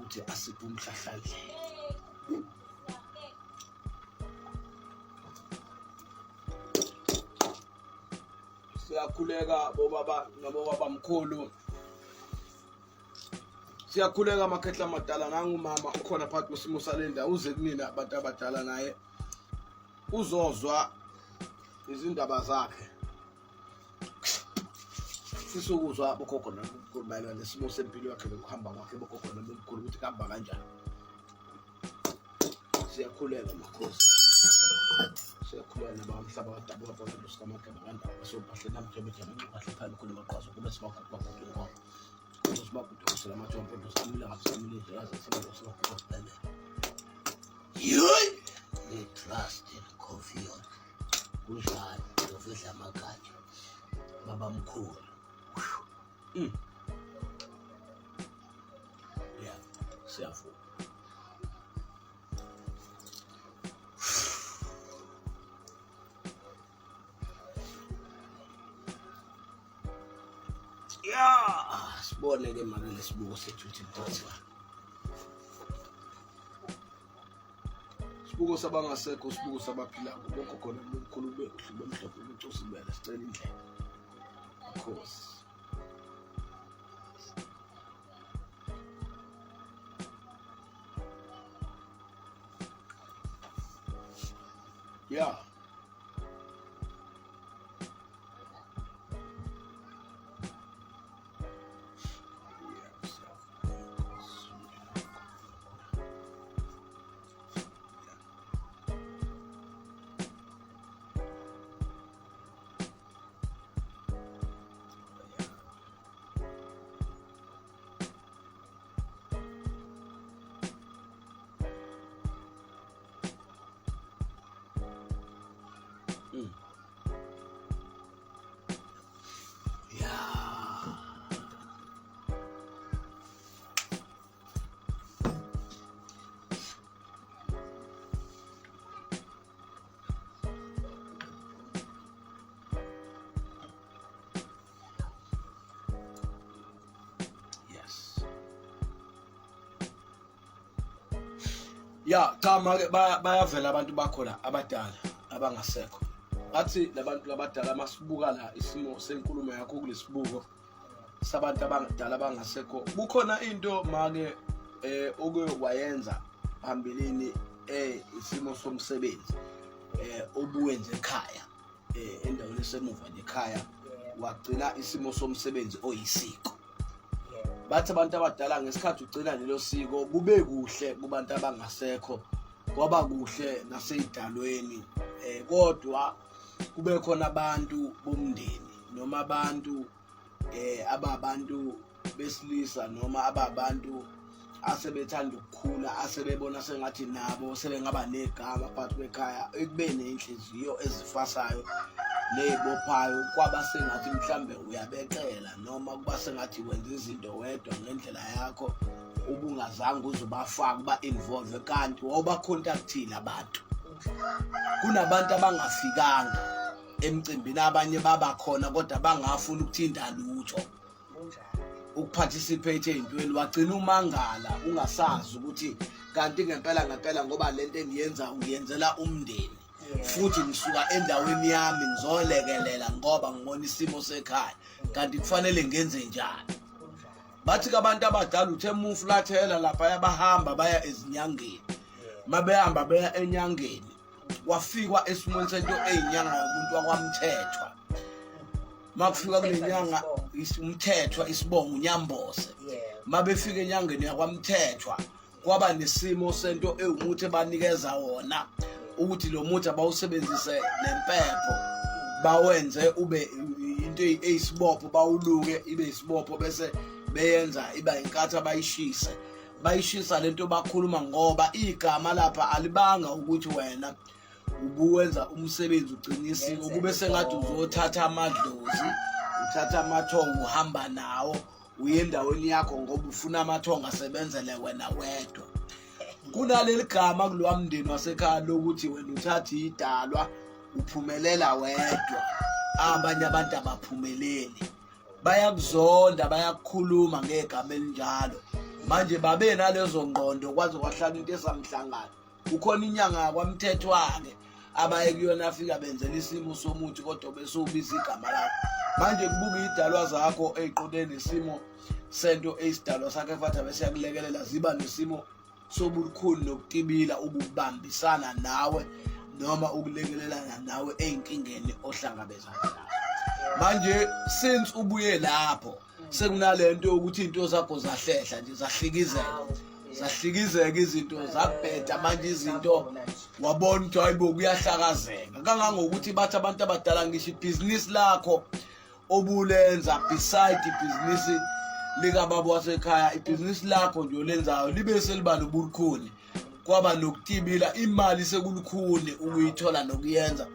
ukuthi asiphe umhlahlandlela. Siyakhuleka bobaba nabobaba mkhulu. Siyakhuleka amakhehla amadala nangumama ukhona phakathi kwesimo salenda uze kunina abantu abadala naye uzozwa izindaba zakhe. Sisukuzwa bokhokho nomkhulu mayelana nesimo sempilo yakhe nokuhamba kwakhe bokhokho nomkhulu ukuthi kuhamba kanjani. Siyakhuleka makhosi. Siyakhuleka nabamhlaba wadabuka bonke sikamakhe bakanda basobahle namthobe jamani kahle phakathi khona maqhazo kube sibakhupha kodwa Sibakudosa lamathombo dosamila ngasamile yazi sibakudosa. Yoy! We trust in coffee. Kunjani uzodla amagatsha baba mkhulu. Yeah, siyafu. Yeah, sibone ke manje lesibuko sethu umthethwa. Sibuko sabangasekho, sibuko sabaphila bonke khona umkhulu behluba mhlophe ucosibela sicela indlela. Of course. Yeah. Ya cha make bayavela abantu bakhona abadala abangasekho. Ngathi labantu abadala masibuka la isimo senkulumo yakho kulesibuko sabantu abadala abangasekho. Kukhona into make okuwayenza phambilini isimo somsebenzi obuwenze ekhaya endaweni esemuva nekhaya wagcina isimo somsebenzi oyisiko. Bathi abantu abadala ngesikhathi ugcina lelo siko kube kuhle kubantu abangasekho kwaba kuhle naseyidalweni kodwa kube khona abantu bomndeni noma abantu ababantu besilisa noma ababantu asebethanda ukukhula asebebona sengathi nabo sebengaba negama phakathi kwekhaya ekubene inhliziyo ezifasayo nezibophayo kwaba sengathi mhlambe uyabekela noma kuba sengathi wenza izinto wedwa ngendlela yakho ubungazange uzubafaka ba-involve kanti wawubacontactile abantu. Kunabantu abangafikanga emcimbini abanye babakhona kodwa bangafuni ukuthinta lutho ukuparticipate ezintweni wagcina umangala ungasazi ukuthi kanti ngempela ngoba lento engiyenza ngiyenzela umndeni futhi ngisuka endaweni yami ngizolekelela ngoba ngibona isimo sekhaya kanti kufanele ngenze njani. Bathi abantu abadala uthe muflathela lapha yabahamba baya ezinyangeni mabehamba beya enyangeni wafikwa esimweni sento ezinyanga umuntu wakwamthethwa makufika kulenyanga umthethwa isibongo unyambose mabefika enyangeni yakwamthethwa kwaba nesimo sento umuthi banikeza wona ukuthi lo muthi abawusebenzise nempepho bawenze ube into eyisibopho bawuluke ibe isibopho bese beyenza iba inkathi bayishisa lento bakhuluma ngoba igama lapha alibanga ukuthi wena ubuwenza umsebenzi uqinisile kube sengathi uzothatha amadlozi uthatha amathongo uhamba nawo uye endaweni yakho ngoba ufuna amathongo asebenzele wena wedwa. Kunaleli gama kulowa mndeni wasekhaya lokuthi wena uthatha idalwa uphumelela wedwa abanye abantu abaphumeleli bayakuzonda bayakhuluma ngegama elinjalo manje babe nalezo ngqondo kwaze kwahlala into esamhlangana. Ukhona inyanga yakwamthethwa-ke abaye kuyona afika benzela isimo somuthi kodwa besubiza igama lakho. Manje kubuka idalwa zakho eziqonde nesimo sento esidalwa sakhe fatha bese yakulekelela ziba nesimo sobukhulu nokutibila ukubambisana nawe noma ukulekelelana nawe ezinkingeni ohlangabezana nazo. Manje since ubuye lapho sekunalento ukuthi into zakho zahlehla nje zahlikizeka izinto zabheda manje izinto wabona ukuthi hayibo kuyahlakazeka kangangokuthi bathi abantu abadala ngisho ibhizinisi lakho obulenza beside ibhizinisi lika baba wasekhaya ibhizinisi lakho nje olenzayo libe seliba nobukhuni kwaba nokutibila imali sekulukhuni ukuyithola nokuyenza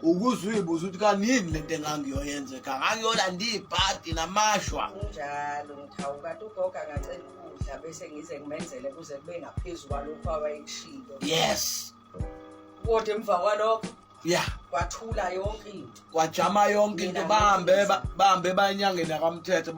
ukuzwibuza ukuthi kanini lento engangiyoyenza ngangiyolanda ibhadi namashwa njalo ngithawuka ugoga ngacela ukudla bese ngize ngimenzele kuze kube ngaphezulu kwalokho abayikushilo. Yes Kodwa emva kwalokho kwathula yonke into kwajama yonke into bahambe bayanyangeni akamthetho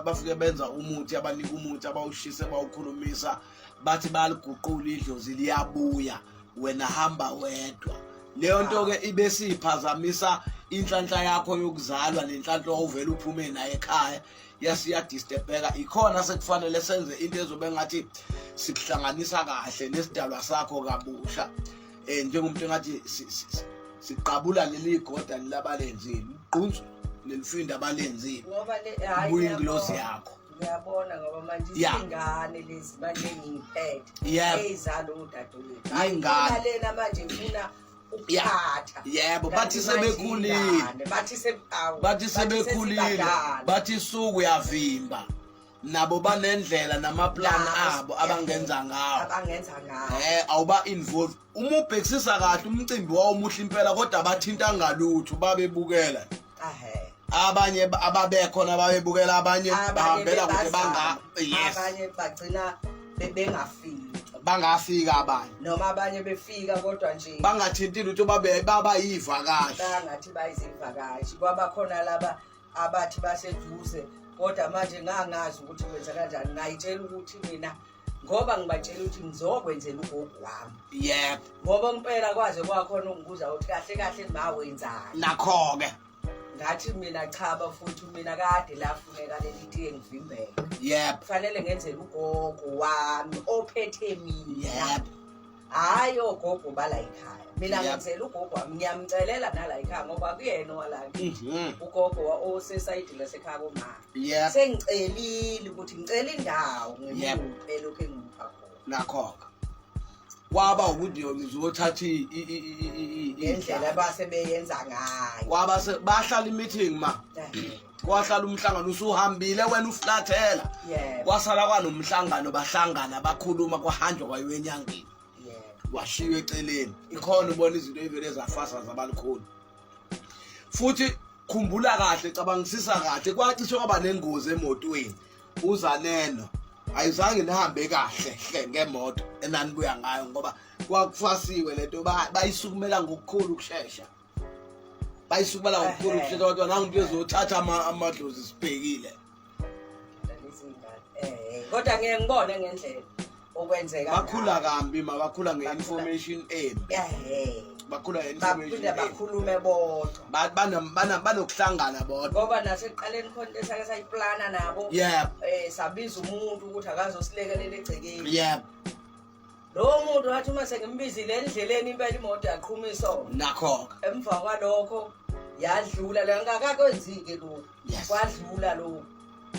bafike benza umuthi abanika umuthi abawushise bawukhulumisa bathi baliguqula idlozi liyabuya wena hamba wedwa. Leyo nto ke ibe siphazamisa inhlanhla yakho yokuzalwa nenhlanhla ovela uphume naye ekhaya yasiyadisturbeka. Ikhona sekufanele senze into ezobe ngathi sikuhlanganisa kahle nesidalwa sakho kabusha njengomuntu engathi siqabula leli igoda labalenzile uqhunzu lelifinda abalenzile ubuye ingilosi yakho. Ngiyabona ngoba manje izingane lezi manje ngiphethe ezalo udadewethu ayingane lena manje ngifuna ukuthatha. Yebo bathi sebekhulile bathi sebekhulile bathi suku uyavimba nabo banendlela namaplan abo abangenza ngawo awuba involve uma ubhekisisa kahle umcimbi wawo omuhle impela kodwa bathinta ngalutho babebukela abanye ababekhona babebukela abanye bahambela ukuthi abanye bagcina bengafika abanye noma abanye befika kodwa nje bangathinti lutho baba yivakashi bangathi bayizivakashi kwabakhona laba abathi baseduze kodwa manje ngangazi ukuthi kwenza kanjani. Ngayitshela ukuthi mina ngoba ngibatshela ukuthi ngizokwenzela ugogo wami ngoba impela kwaze kwakhona ungibuza ukuthi kahle kahle ngawenzani nakho-ke ngathi mina cha bafuthi mina kade lafuneka leli tiye ngivimbeke kufanele ngenzele ugogo wami ophethe mina hayi ogogo bala ekhaya mina ngenzela ugogo wami ngiyamcelela nala ekhaya ngoba kuyena wala ugogo osesayidi lasekhaya komama sengicelile ukuthi ngicela indawo ngempela lokho engipha khona nakho-ke kwaba ukuthi ngizothatha indlela basebeyenza ngayo kwaba bahlala imeeting kwahlala umhlangano usuhambile wena uflathela kwasala kwanomhlangano bahlangana bakhuluma kwahanjwa kwayiwe enyangeni washiwe eceleni. Ikhona ubona izinto evele zafasa zabalikhulu futhi khumbula kahle cabangisisa kahle kwacishe kwaba nengozi emotweni uzaneno ayizange nihambe kahle ngemoto enanibuya ngayo ngoba kwakufasiwe lento bayisukumela ngokukhulu ukusheshsha kodwa nangu ezothatha amadlozi sibhekile kodwa ngeke ngibone ngendlela okwenzeka bakhula kambi bakhula ngeinformation embi bakhula nge-information bakhulume bodwa banokuhlangana bodwa ngoba nasekuqaleni khona esake sayiplana nabo sabiza umuntu ukuthi akazosilekelela egcekeni lo muntu wathi uma sengimbizile endleleni impela imoto yaqhumisa nakho-ke emva kwalokho yadlula la ngakakwenzike lokhu kwadlula lokhu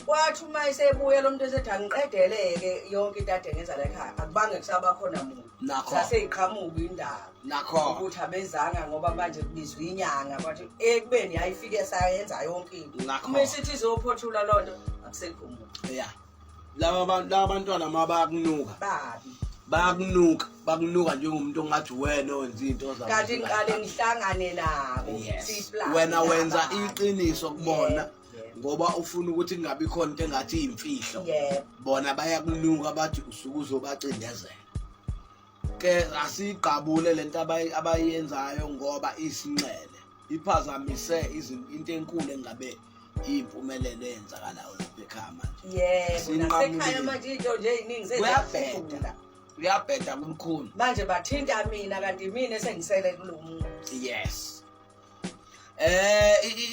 kwathi uma isebuya lo muntu esethi angiqedeleke yonke into ade ngenza la ekhaya akubange kusaba khona muntu saseyiqhamuka indaba ukuthi abezanga ngoba manje kubizwa inyanga bathi ekubeni ayifike sayenza yonke into uma isithi izophothula lo nto akusekho umuntu laba bantwana mabakunuka bakunuka njengomuntu ongathi wena wenza into zakho kanti ngiqale ngihlangane nabo wena wenza iqiniso kubona ngoba ufuna ukuthi kungabi khona into engathi imfihlo bona bayakunuka bathi usuku uzobacindezela ke asiqabule lento abayenzayo ngoba isinxele iphazamise into enkulu engabe impumelelo eyenzakalayo lapha ekhaya manje. Yebo, nasekhaya manje into nje eziningi seziyabheda. Uyabheda kumkhulu. Manje bathinta mina kanti mina esengisele kulo. Yes.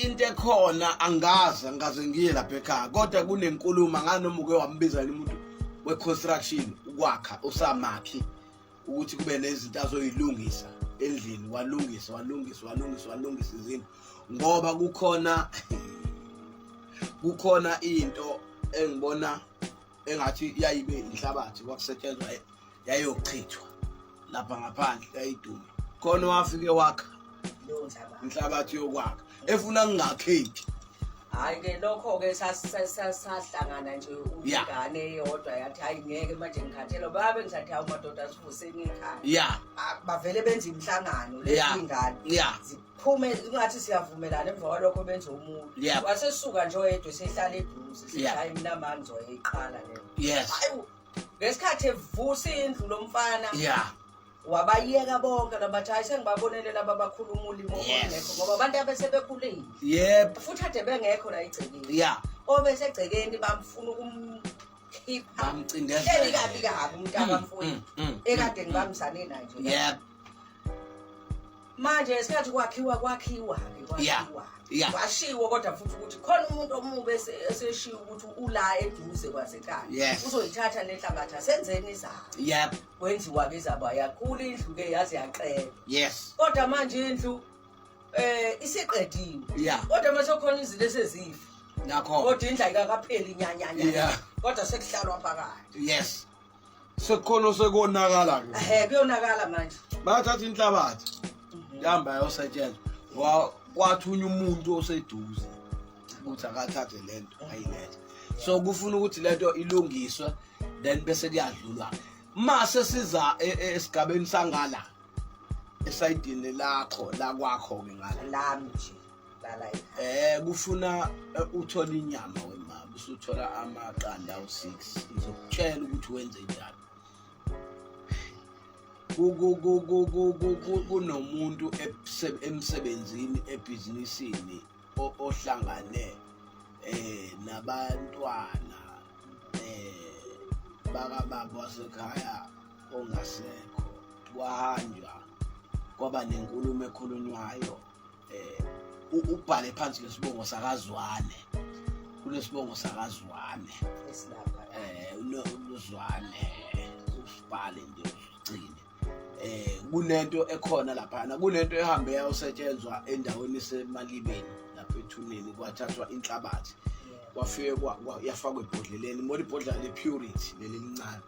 Into ekhona angaze ngiye lapha ekhaya kodwa kunenkulumo nganoma uke wambiza umuntu we-construction ukwakha usamakhi ukuthi kube nezinto azoyilungisa endlini walungisa izinto ngoba kukhona into engibona engathi yayibe inhlabathi kwakusetshenzwa yayochithwa lapha ngaphandle yayiduma khona wafike wakha inhlabathi yokwakha efuna ngingakheki. Hayi ke lokho ke sahlangana nje ingane eyodwa yathi hayi ngeke manje ngikhathela babe ngisathi hawu madoda asivuseni ekhaya. Bavele benza imhlangano lezingane ziphume ungathi siyavumelana emva kwalokho benze umuntu wasesuka nje oyedwa sehlala eduze sihayi mina manje ngizoyiqala leyo. Hayi ngesikhathi evusa indlu lomfana wabayeka bonke labathi hayi sengibabonele laba bakhuluma ulimi ongekho ngoba abantu abesebekhulile. Yebo. Futhi ade bengekho la igcekeni. Obese egcekeni bamfuna ukumkhipha. Bamcindezela. Kabi umuntu abamfuni. Ekade ngibamsane naye nje. Yebo. Manje esikhathi kwakhiwa washiwo kodwa futhi ukuthi khona umuntu omubi eseshiya ukuthi ula eduze kwasekhaya uzoyithatha nenhlabathi asenzeni izaba. Kwenziwa ke izaba yakhula indlu ke yaze yaqela. Kodwa manje indlu isiqediwe. Kodwa mase khona izinto esezifa nakho kodwa indlu ayikapheli inyanyanya kodwa sekuhlalwa phakathi. Sekukhona sekonakala ke. Kuyonakala manje. Bathatha inhlabathi yahamba yayosetshenzwa kwathunya umuntu oseduze ukuthi akathathe lento ayilethe. So kufuna ukuthi lento ilungiswe then bese kuyadlulwa. Mase siza esigabeni sangala esayidini lakho la kwakho ke ngala lami nje la kufuna uthola inyama wemama usuthola amaqanda awu6 ngizokutshela ukuthi wenze njani. Kunomuntu emsebenzini ebhizinisini ohlangane nabantwana bakababa wasekhaya ongasekho kwahanjwa kwaba nenkulumo ekhulunywayo ubhale phansi lesibongo sakazwane kulesibongo sakazwane unozwane usibhale nje usigcine. Kunento ekhona laphana kunento ehambe yayosetshenzwa endaweni semalibeni lapha ethuneni kwathathwa inhlabathi kwafike yafakwa ebhodleleni moli ibhodlela le-purity leli lincane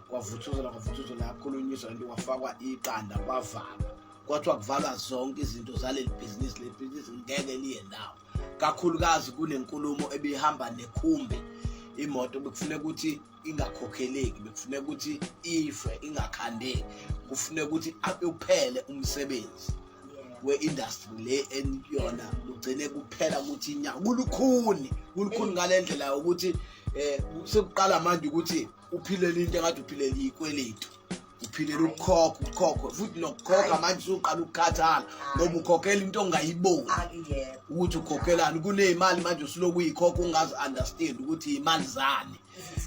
kwavuthuzela yakhulunyiswa into kwafakwa iqanda kwavalwa kwathiwa kuvalwa zonke izinto zaleli bhizinisi ngeke liye ndawo kakhulukazi kunenkulumo ebihamba nekhumbi imoto bekufuneka ukuthi ingakhokheleki bekufuneka ukuthi ife ingakhandeki kufuneka ukuthi uphele umsebenzi we-industry le eniyona ugcine kuphela ukuthi inyanga kulukhuni ngalendlela ukuthi sekuqala manje ukuthi uphilela into engathi uphilela ikweletu uphilela ukukhokha futhi nokukhokha manje usuqala ukukhathala ngoba ukhokhela into ongayiboni ukuthi ukhokhelani kunezimali manje usuloku uyikhokha ungazi understand ukuthi imali zani.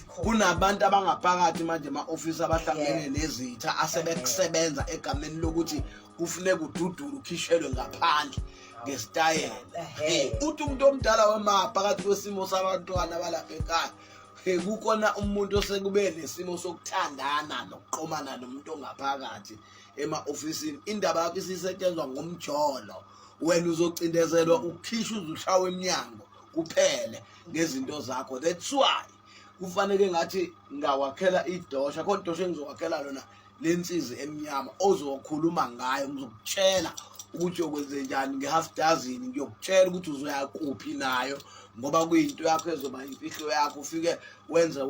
Kunabantu abangaphakathi manje ama-office abahlangene nezitha asebekusebenza egameni lokuthi kufuneka ududule ukhishelwe ngaphandle ngesitayela. Uthi umuntu omdala wema phakathi kwesimo sabantwana balapha ekhaya kukhona umuntu osekube nesimo sokuthandana nokuqomana nomuntu ongaphakathi ema-ofisini. Indaba yakho isisetshenzwa ngomjolo wena uzocindezelwa ukhisha uzushawa eminyango kuphele ngezinto zakho. That's why kufanele ngathi ngawakhela idosha khona idosha engizowakhela lona lensizi emnyama ozokhuluma ngayo ngizokutshela ukuthi ukwenze njani nge-half dozen ngiyokutshela ukuthi uzoya kuphi nayo ngoba kuyinto yakho ezoba imfihlo yakho ufike wenze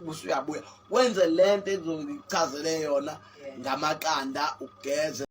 usuyabuya wenze lento ezokuchazele yona ngamaqanda ugeze